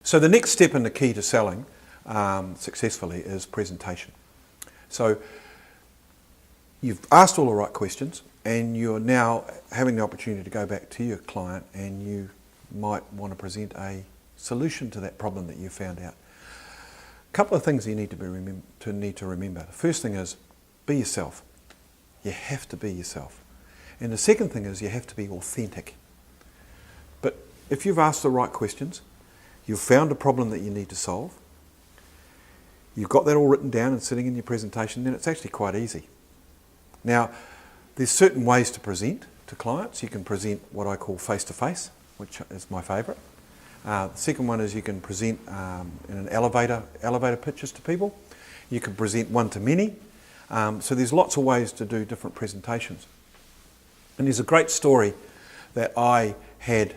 So the next step in the key to selling successfully is presentation. So you've asked all the right questions and you're now having the opportunity to go back to your client and you might want to present a solution to that problem that you found out. A couple of things you need to remember. The first thing is be yourself. You have to be yourself. And the second thing is you have to be authentic. But if you've asked the right questions, you've found a problem that you need to solve, you've got that all written down and sitting in your presentation, then it's actually quite easy. Now, there's certain ways to present to clients. You can present what I call face-to-face, which is my favourite. The second one is you can present in an elevator pitches to people. You can present one-to-many. So there's lots of ways to do different presentations. And there's a great story that I had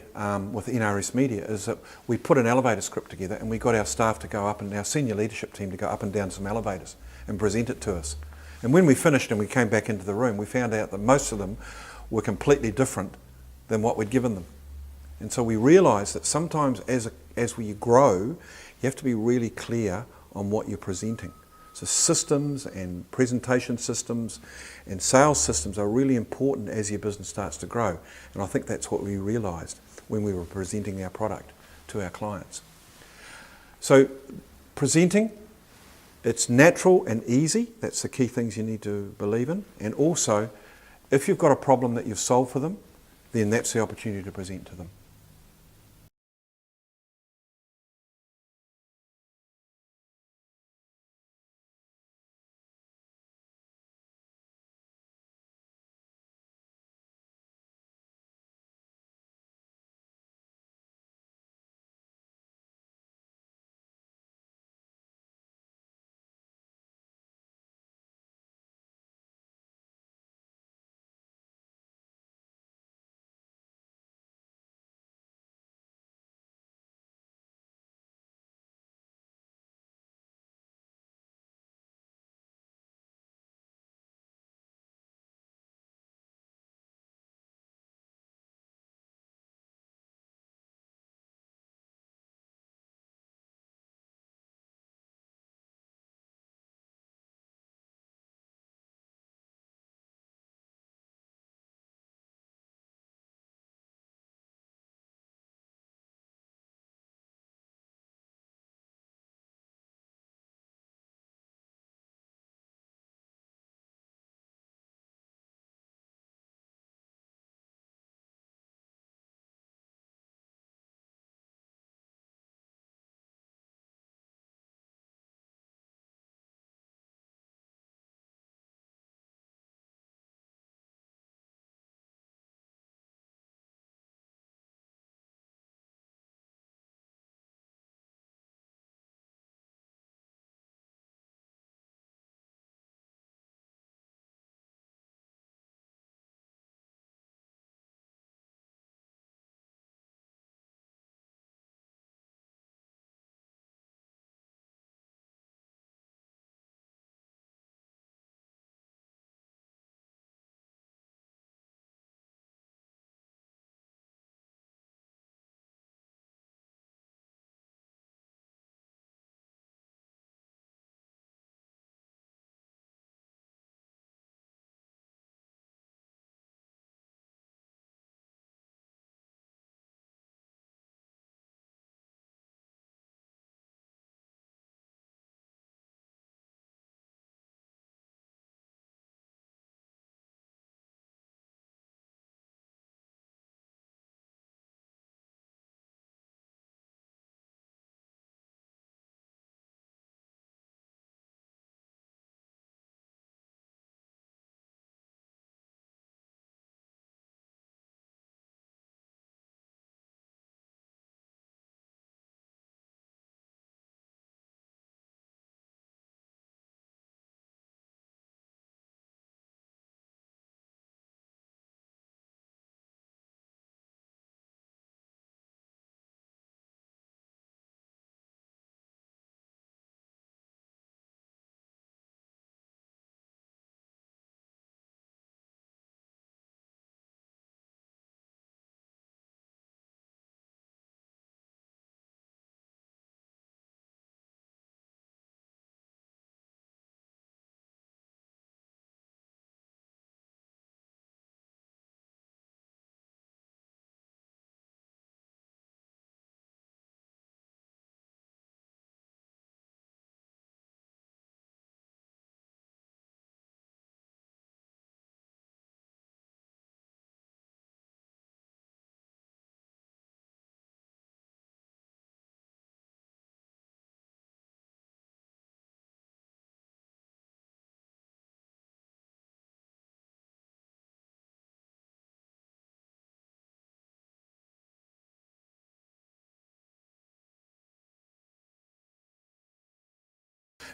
with NRS Media is that we put an elevator script together and we got our staff to go up and our senior leadership team to go up and down some elevators and present it to us. And when we finished and we came back into the room, we found out that most of them were completely different than what we'd given them. And so we realised that sometimes as we grow, you have to be really clear on what you're presenting. So systems and presentation systems and sales systems are really important as your business starts to grow. And I think that's what we realised when we were presenting our product to our clients. So presenting, it's natural and easy. That's the key things you need to believe in. And also, if you've got a problem that you've solved for them, then that's the opportunity to present to them.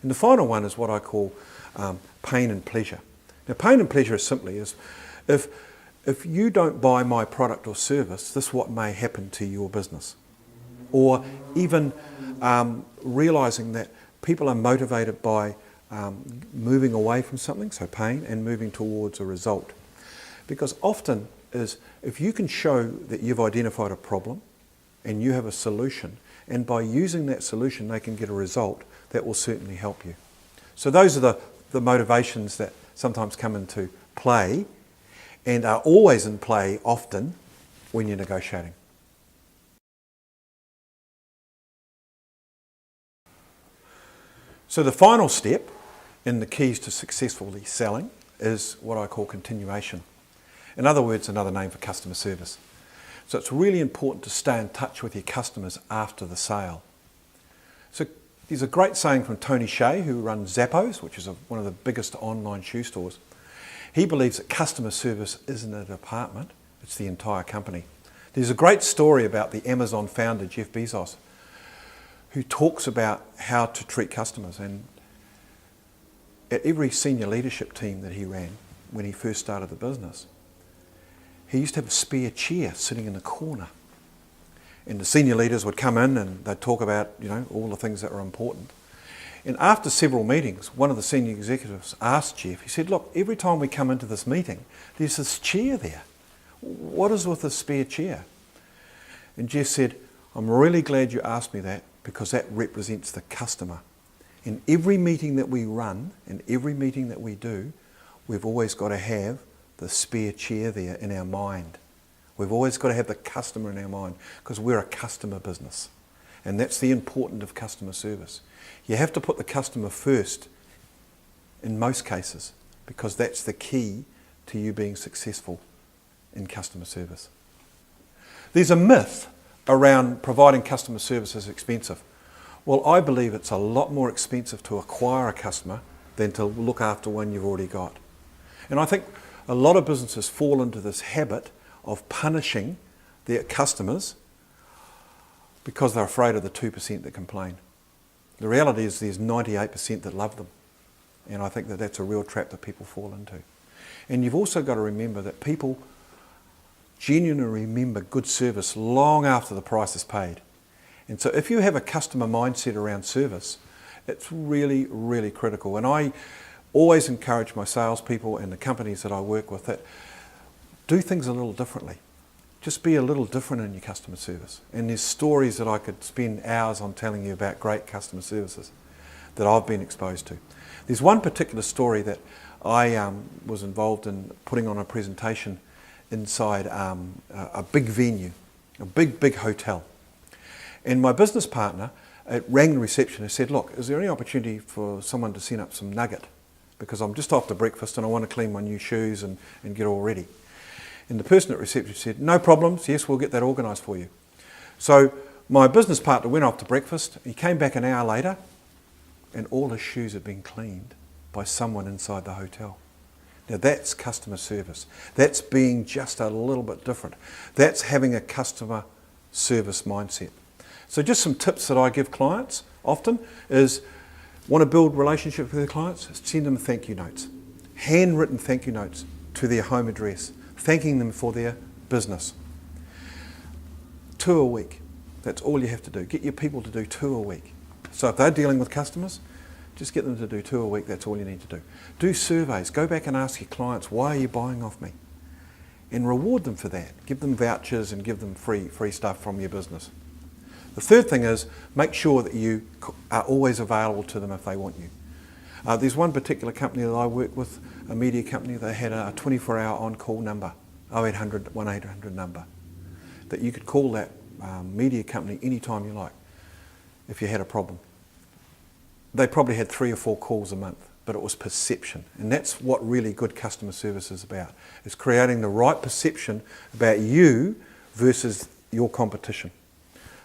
And the final one is what I call pain and pleasure. Now, pain and pleasure is simply if you don't buy my product or service, this is what may happen to your business. Or even realising that people are motivated by moving away from something, so pain, and moving towards a result. Because often is if you can show that you've identified a problem and you have a solution, and by using that solution they can get a result, that will certainly help you. So those are the motivations that sometimes come into play and are always in play often when you're negotiating. So the final step in the keys to successfully selling is what I call continuation. In other words, another name for customer service. So it's really important to stay in touch with your customers after the sale. So there's a great saying from Tony Shea, who runs Zappos, which is one of the biggest online shoe stores. He believes that customer service isn't a department, it's the entire company. There's a great story about the Amazon founder, Jeff Bezos, who talks about how to treat customers. And at every senior leadership team that he ran when he first started the business, he used to have a spare chair sitting in the corner. And the senior leaders would come in and they'd talk about, all the things that were important. And after several meetings, one of the senior executives asked Jeff, he said, look, every time we come into this meeting, there's this chair there. What is with this spare chair? And Jeff said, I'm really glad you asked me that, because that represents the customer. In every meeting that we run, in every meeting that we do, we've always got to have the spare chair there in our mind. We've always got to have the customer in our mind, because we're a customer business. And that's the importance of customer service. You have to put the customer first in most cases, because that's the key to you being successful in customer service. There's a myth around providing customer service is expensive. Well, I believe it's a lot more expensive to acquire a customer than to look after one you've already got. And I think a lot of businesses fall into this habit of punishing their customers because they're afraid of the 2% that complain. The reality is there's 98% that love them. And I think that that's a real trap that people fall into. And you've also got to remember that people genuinely remember good service long after the price is paid. And so if you have a customer mindset around service, it's really, really critical. And I always encourage my salespeople and the companies that I work with that do things a little differently. Just be a little different in your customer service. And there's stories that I could spend hours on telling you about great customer services that I've been exposed to. There's one particular story that I was involved in putting on a presentation inside a big venue, a big hotel. And my business partner rang the reception and said, look, is there any opportunity for someone to send up some nugget? Because I'm just after breakfast and I want to clean my new shoes and get all ready. And the person at reception said, no problems, yes, we'll get that organised for you. So my business partner went off to breakfast. He came back an hour later and all his shoes had been cleaned by someone inside the hotel. Now that's customer service. That's being just a little bit different. That's having a customer service mindset. So just some tips that I give clients often is, want to build relationships with their clients? Send them thank you notes. Handwritten thank you notes to their home address, thanking them for their business. 2 a week. That's all you have to do. Get your people to do 2 a week. So if they're dealing with customers, just get them to do 2 a week. That's all you need to do. Do surveys. Go back and ask your clients, why are you buying off me? And reward them for that. Give them vouchers and give them free stuff from your business. The third thing is, make sure that you are always available to them if they want you. There's one particular company that I work with, a media company. They had a 24-hour on-call number, 0800 1800 number, that you could call that media company anytime you like if you had a problem. They probably had 3 or 4 calls a month, but it was perception. And that's what really good customer service is about. It's creating the right perception about you versus your competition.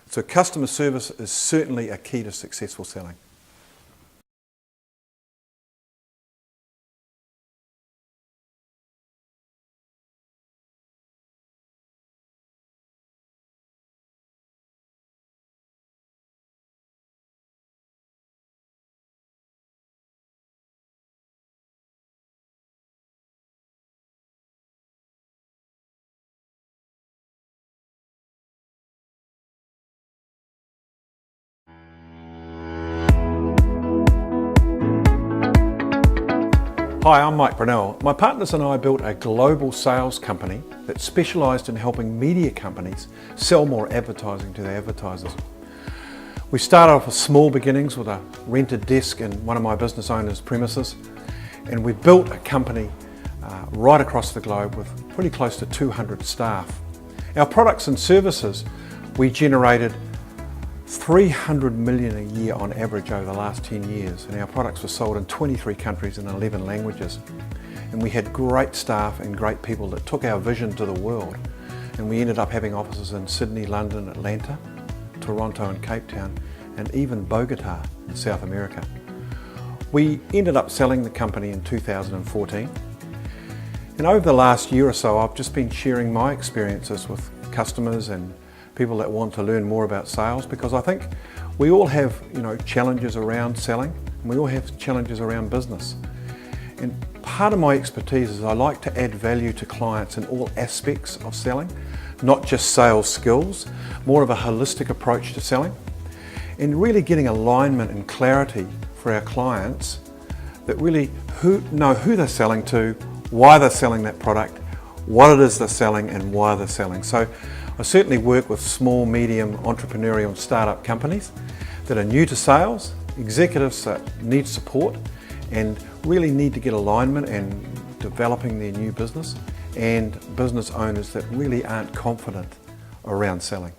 So customer service is certainly a key to successful selling. Hi, I'm Mike Brunel. My partners and I built a global sales company that specialised in helping media companies sell more advertising to their advertisers. We started off with small beginnings with a rented desk in one of my business owners' premises, and we built a company right across the globe with pretty close to 200 staff. Our products and services, we generated 300 million a year on average over the last 10 years, and our products were sold in 23 countries in 11 languages. And we had great staff and great people that took our vision to the world, and we ended up having offices in Sydney, London, Atlanta, Toronto and Cape Town, and even Bogota in South America. We ended up selling the company in 2014, and over the last year or so I've just been sharing my experiences with customers and people that want to learn more about sales, because I think we all have challenges around selling, and we all have challenges around business. And part of my expertise is I like to add value to clients in all aspects of selling, not just sales skills, more of a holistic approach to selling, and really getting alignment and clarity for our clients that really know who they're selling to, why they're selling that product, what it is they're selling and why they're selling. So I certainly work with small, medium, entrepreneurial and startup companies that are new to sales, executives that need support and really need to get alignment and developing their new business, and business owners that really aren't confident around selling.